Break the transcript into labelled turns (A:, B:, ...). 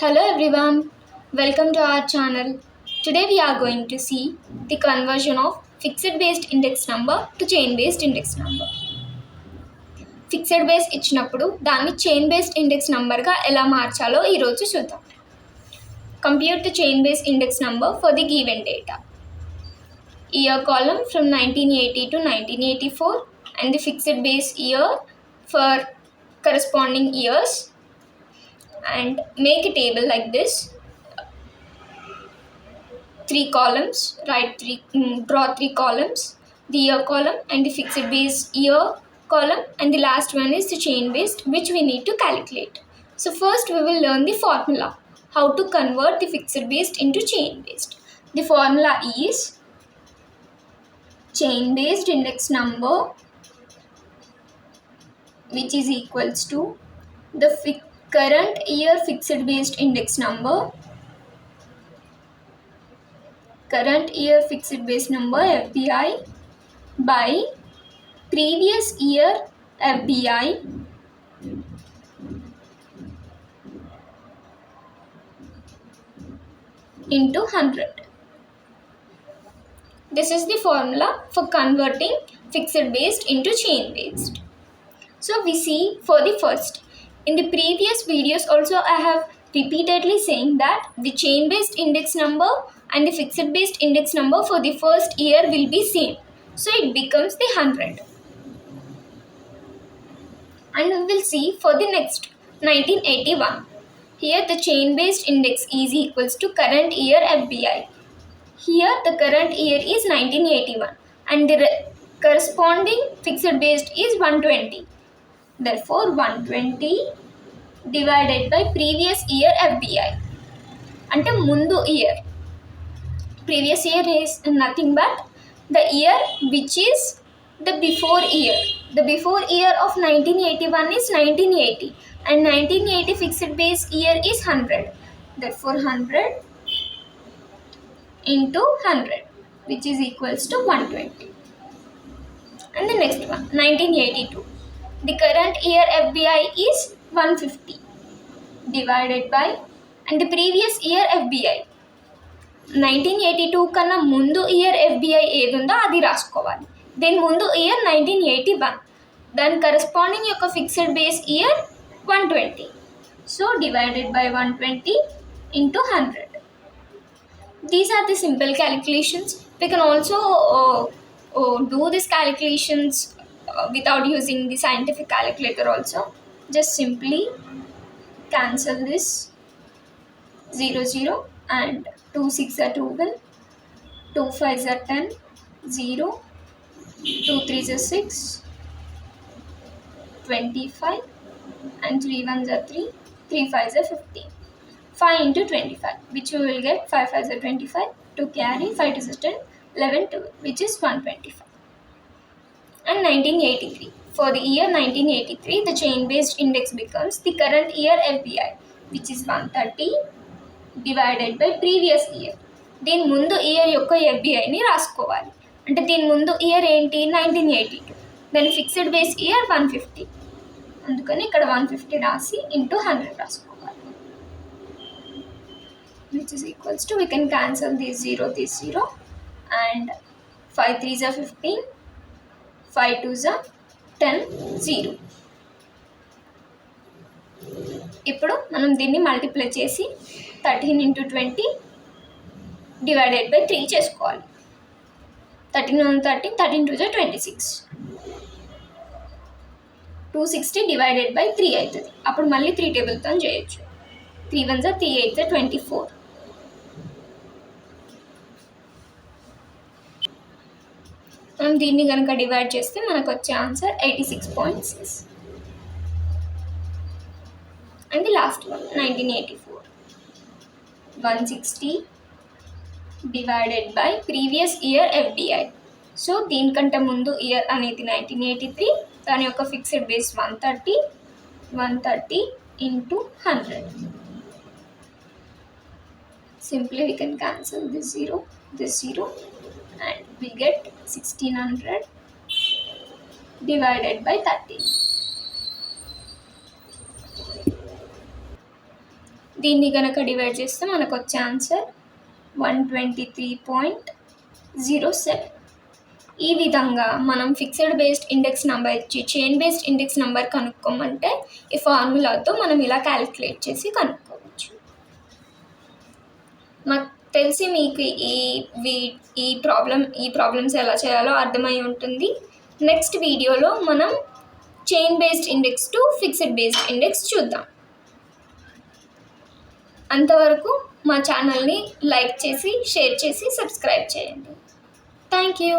A: Hello everyone, welcome to our channel. Today we are going to see the conversion of fixed based index number to chain based index number. Fixed base ఇచ్చినప్పుడు దాన్ని chain based index నంబర్గా ఎలా మార్చాలో ఈరోజు చూద్దాం. Compute the chain based index number for the given data. Year column from 1980 to 1984 and the fixed base year for corresponding years, and make a table like this. Three columns, draw three columns, the year column and the fixed base year column, and the last one is the chain based, which we need to calculate. So first we will learn the formula, how to convert the fixed based into chain based. The formula is chain based index number, which is equals to the current year fixed based index number, current year fixed base number FBI, by previous year FBI into 100. This is the formula for converting fixed based into chain based. So we see for the first. In the previous videos also I have repeatedly saying that the chain based index number and the fixed based index number for the first year will be same. So it becomes the 100. And we will see for the next 1981. Here the chain based index is equals to current year FBI. Here the current year is 1981 and the corresponding fixed based is 120. Therefore 120 divided by previous year FBI. Ante mundu year. Previous year is nothing but the year which is the before year. The before year of 1981 is 1980 and 1980 fixed base year is 100. Therefore 100 into 100, which is equals to 120. And the next one, 1982. The current year FBI is 150 divided by, and the previous year FBI 1982 కన్నా ముందు year FBI ఏది ఉందో అది రాసుకోవాలి. Then ముందు year 1981, దాని corresponding యొక్క fixed base year 120. So divided by 120 into 100. These are the simple calculations. We can also do these calculations without using the scientific calculator also. Just simply cancel this 0 0 and 2 6 are 12, 2 5 are 10, 0, 2 3 are 6, 25, and 3 1s are 3, 3 5s are 15. 5 into 25, which we will get 5 5s are 25, to carry 5 2s are 10, 11 12, which is 125. And 1983. For the year 1983, the chain based index becomes the current year FBI, which is 130 divided by previous year. దీని ముందు year యొక్క ఎఫ్బిఐని రాసుకోవాలి. అంటే దీని ముందు year ఏంటి 1982, దాని fixed base year 150, అందుకని ఇక్కడ 150 రాసి ఇంటూ 100 రాసుకోవాలి, which is equals to, we can cancel this 0 and 5 3s are 15, 5 2s are 10, 0. ఇప్పుడు మనం దీన్ని మల్టిప్లై చేసి 13 into 20 డివైడెడ్ బై 3 చేసుకోవాలి. 13 on 13, 13 2s are 26. 260 divided by 3 అవుతుంది. అప్పుడు మళ్ళీ 3 టేబుల్తో చేయొచ్చు. 3 1s are 3 8s are 24. మనం దీన్ని కనుక డివైడ్ చేస్తే మనకు వచ్చే answer 86.6. And the last one 1984, 160 divided by previous year FBI. So దీనికంటే ముందు ఇయర్ అనేది 1983, దాని యొక్క fixed base 130 into 100. Simply we can cancel this 0 and we get 1600 divided by 30. దీన్ని కనుక డివైడ్ చేస్తే మనకు వచ్చే ఆన్సర్ 123.07. ఈ విధంగా మనం ఫిక్స్డ్ బేస్డ్ ఇండెక్స్ నెంబర్ ఇచ్చి చైన్ బేస్డ్ ఇండెక్స్ నెంబర్ కనుక్కోమంటే ఈ ఫార్ములాతో మనం ఇలా క్యాలిక్యులేట్ చేసి కనుక్కోవచ్చు. నాకు తెలిసి మీకు ఈ ప్రాబ్లమ్స్ ఎలా చేయాలో అర్థమై ఉంటుంది. నెక్స్ట్ వీడియోలో మనం chain based index to fixed based index చూద్దాం. అంతవరకు మా ఛానల్ని లైక్ చేసి షేర్ చేసి సబ్స్క్రైబ్ చేయండి. Thank you.